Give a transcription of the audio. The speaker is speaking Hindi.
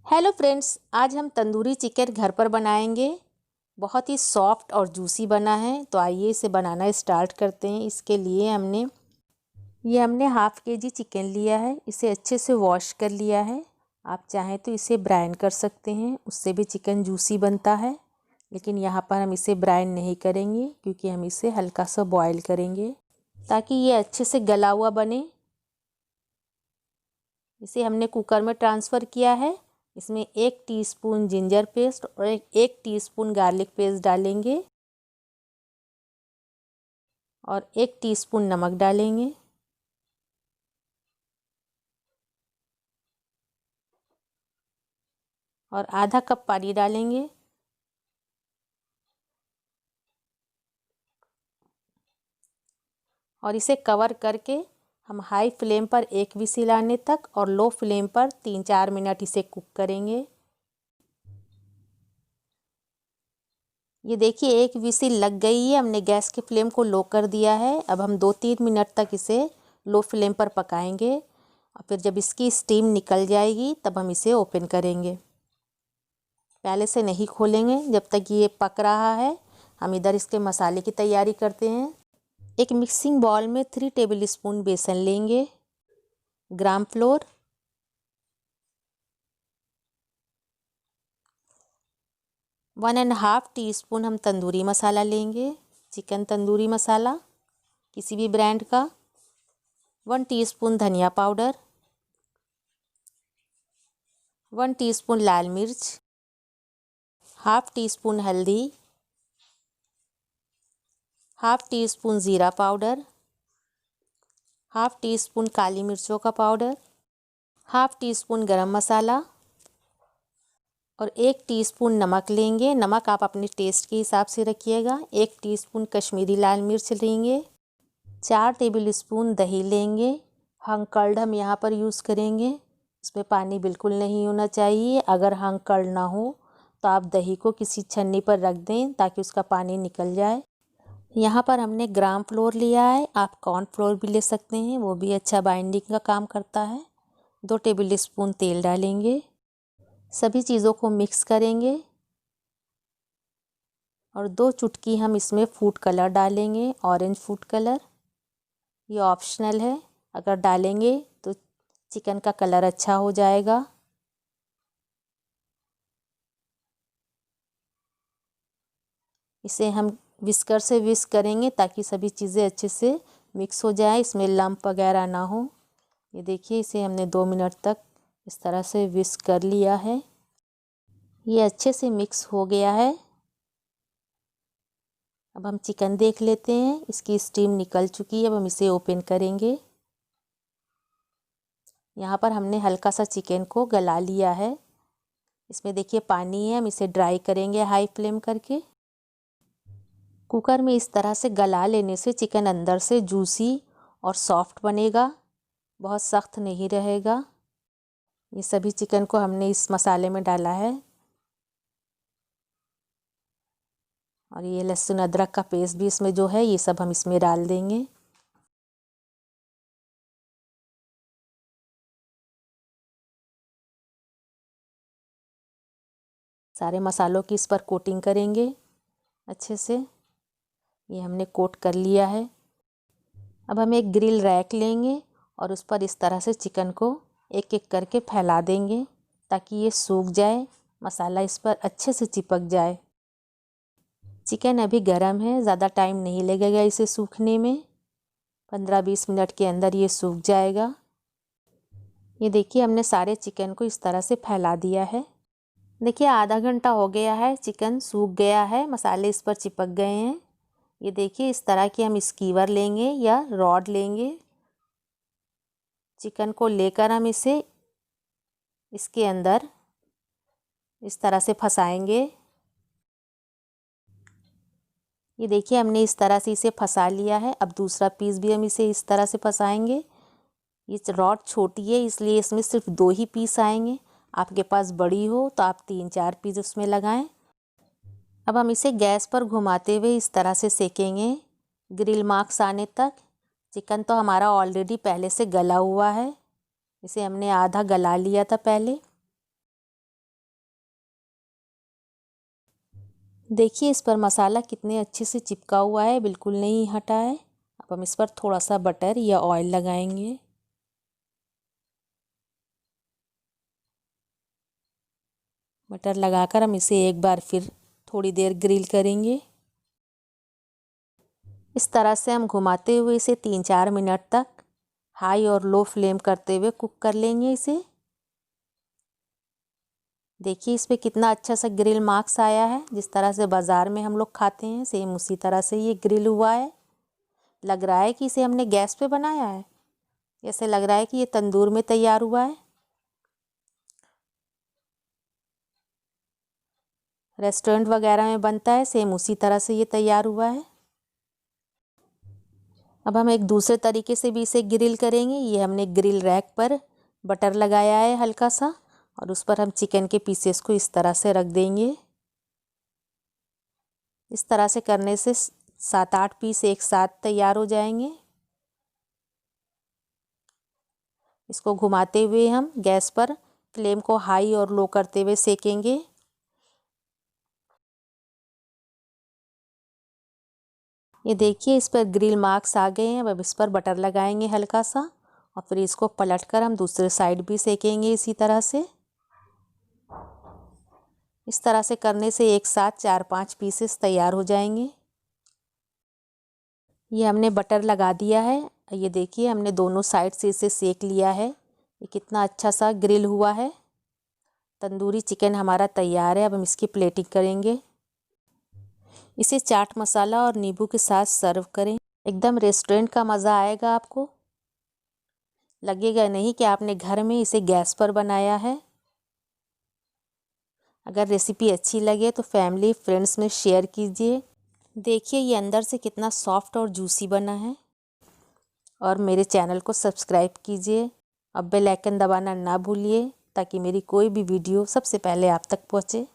हेलो फ्रेंड्स, आज हम तंदूरी चिकन घर पर बनाएंगे। बहुत ही सॉफ्ट और जूसी बना है। तो आइए इसे बनाना स्टार्ट करते हैं। इसके लिए हमने हाफ़ केजी चिकन लिया है। इसे अच्छे से वॉश कर लिया है। आप चाहें तो इसे ब्राइन कर सकते हैं, उससे भी चिकन जूसी बनता है। लेकिन यहाँ पर हम इसे ब्राइन नहीं करेंगे क्योंकि हम इसे हल्का सा बॉयल करेंगे ताकि ये अच्छे से गला हुआ बने। इसे हमने कुकर में ट्रांसफ़र किया है। इसमें 1 टीस्पून जिंजर पेस्ट और 1 टीस्पून गार्लिक पेस्ट डालेंगे और 1 टीस्पून नमक डालेंगे और आधा कप पानी डालेंगे। और इसे कवर करके हम हाई फ्लेम पर 1 विसिल आने तक और लो फ्लेम पर 3-4 मिनट इसे कुक करेंगे। ये देखिए 1 विसिल लग गई है। हमने गैस के फ्लेम को लो कर दिया है। अब हम 2-3 मिनट तक इसे लो फ्लेम पर पकाएंगे और फिर जब इसकी स्टीम निकल जाएगी तब हम इसे ओपन करेंगे। पहले से नहीं खोलेंगे जब तक ये पक रहा है। हम इधर इसके मसाले की तैयारी करते हैं। एक मिक्सिंग बाउल में 3 टेबलस्पून बेसन लेंगे, ग्राम फ्लोर, 1½ टीस्पून हम तंदूरी मसाला लेंगे, चिकन तंदूरी मसाला किसी भी ब्रांड का, 1 टीस्पून धनिया पाउडर, 1 टीस्पून लाल मिर्च, ½ टीस्पून हल्दी, ½ टीस्पून ज़ीरा पाउडर, ½ टीस्पून काली मिर्चों का पाउडर, ½ टीस्पून गरम मसाला और 1 टीस्पून नमक लेंगे। नमक आप अपने टेस्ट के हिसाब से रखिएगा। 1 टीस्पून कश्मीरी लाल मिर्च लेंगे, 4 टेबलस्पून दही लेंगे। हंग कर्ड हम यहाँ पर यूज़ करेंगे। इसमें पानी बिल्कुल नहीं होना चाहिए। अगर हंग कर्ड ना हो तो आप दही को किसी छन्नी पर रख दें ताकि उसका पानी निकल जाए। यहाँ पर हमने ग्राम फ्लोर लिया है। आप कॉर्न फ्लोर भी ले सकते हैं, वो भी अच्छा बाइंडिंग का काम करता है। 2 टेबलस्पून तेल डालेंगे। सभी चीज़ों को मिक्स करेंगे और 2 चुटकी हम इसमें फूड कलर डालेंगे, ऑरेंज फूड कलर। ये ऑप्शनल है, अगर डालेंगे तो चिकन का कलर अच्छा हो जाएगा। इसे हम विस्कर से विस्क करेंगे ताकि सभी चीज़ें अच्छे से मिक्स हो जाए, इसमें लम्प वगैरह ना हो। ये देखिए इसे हमने 2 मिनट तक इस तरह से विस्क कर लिया है। ये अच्छे से मिक्स हो गया है। अब हम चिकन देख लेते हैं। इसकी स्टीम निकल चुकी है। अब हम इसे ओपन करेंगे। यहाँ पर हमने हल्का सा चिकन को गला लिया है। इसमें देखिए पानी है। हम इसे ड्राई करेंगे हाई फ्लेम करके। कुकर में इस तरह से गला लेने से चिकन अंदर से जूसी और सॉफ्ट बनेगा, बहुत सख्त नहीं रहेगा। ये सभी चिकन को हमने इस मसाले में डाला है और ये लहसुन अदरक का पेस्ट भी इसमें जो है ये सब हम इसमें डाल देंगे। सारे मसालों की इस पर कोटिंग करेंगे अच्छे से। ये हमने कोट कर लिया है। अब हम एक ग्रिल रैक लेंगे और उस पर इस तरह से चिकन को एक एक करके फैला देंगे ताकि ये सूख जाए, मसाला इस पर अच्छे से चिपक जाए। चिकन अभी गर्म है, ज़्यादा टाइम नहीं लगेगा इसे सूखने में। 15-20 मिनट के अंदर ये सूख जाएगा। ये देखिए हमने सारे चिकन को इस तरह से फैला दिया है। देखिए आधा घंटा हो गया है, चिकन सूख गया है, मसाले इस पर चिपक गए हैं। ये देखिए इस तरह की हम स्कीवर लेंगे या रॉड लेंगे। चिकन को लेकर हम इसे इसके अंदर इस तरह से फंसाएंगे। ये देखिए हमने इस तरह से इसे फंसा लिया है। अब दूसरा पीस भी हम इसे इस तरह से फंसाएंगे। ये रॉड छोटी है इसलिए इसमें सिर्फ 2 ही पीस आएंगे। आपके पास बड़ी हो तो आप 3-4 पीस उसमें लगाएं। अब हम इसे गैस पर घुमाते हुए इस तरह से सेकेंगे ग्रिल मार्क्स आने तक। चिकन तो हमारा ऑलरेडी पहले से गला हुआ है। इसे हमने आधा गला लिया था पहले। देखिए इस पर मसाला कितने अच्छे से चिपका हुआ है, बिल्कुल नहीं हटा है। अब हम इस पर थोड़ा सा बटर या ऑयल लगाएंगे। बटर लगाकर हम इसे एक बार फिर थोड़ी देर ग्रिल करेंगे। इस तरह से हम घुमाते हुए इसे 3-4 मिनट तक हाई और लो फ्लेम करते हुए कुक कर लेंगे इसे। देखिए इस पे कितना अच्छा सा ग्रिल मार्क्स आया है, जिस तरह से बाज़ार में हम लोग खाते हैं सेम उसी तरह से ये ग्रिल हुआ है। लग रहा है कि इसे हमने गैस पे बनाया है, ऐसे लग रहा है कि ये तंदूर में तैयार हुआ है। रेस्टोरेंट वगैरह में बनता है सेम उसी तरह से ये तैयार हुआ है। अब हम एक दूसरे तरीके से भी इसे ग्रिल करेंगे। ये हमने ग्रिल रैक पर बटर लगाया है हल्का सा, और उस पर हम चिकन के पीसेस को इस तरह से रख देंगे। इस तरह से करने से 7-8 पीस एक साथ तैयार हो जाएंगे। इसको घुमाते हुए हम गैस पर फ्लेम को हाई और लो करते हुए सेकेंगे। ये देखिए इस पर ग्रिल मार्क्स आ गए हैं। अब इस पर बटर लगाएंगे हल्का सा, और फिर इसको पलटकर हम दूसरे साइड भी सेकेंगे इसी तरह से। इस तरह से करने से एक साथ 4-5 पीसेस तैयार हो जाएंगे। ये हमने बटर लगा दिया है। ये देखिए हमने दोनों साइड से इसे सेक लिया है। ये कितना अच्छा सा ग्रिल हुआ है। तंदूरी चिकन हमारा तैयार है। अब हम इसकी प्लेटिंग करेंगे। इसे चाट मसाला और नींबू के साथ सर्व करें, एकदम रेस्टोरेंट का मज़ा आएगा आपको। लगेगा नहीं कि आपने घर में इसे गैस पर बनाया है। अगर रेसिपी अच्छी लगे तो फैमिली फ्रेंड्स में शेयर कीजिए। देखिए ये अंदर से कितना सॉफ्ट और जूसी बना है। और मेरे चैनल को सब्सक्राइब कीजिए, अब बेल आइकन दबाना ना भूलिए, ताकि मेरी कोई भी वीडियो सबसे पहले आप तक पहुँचे।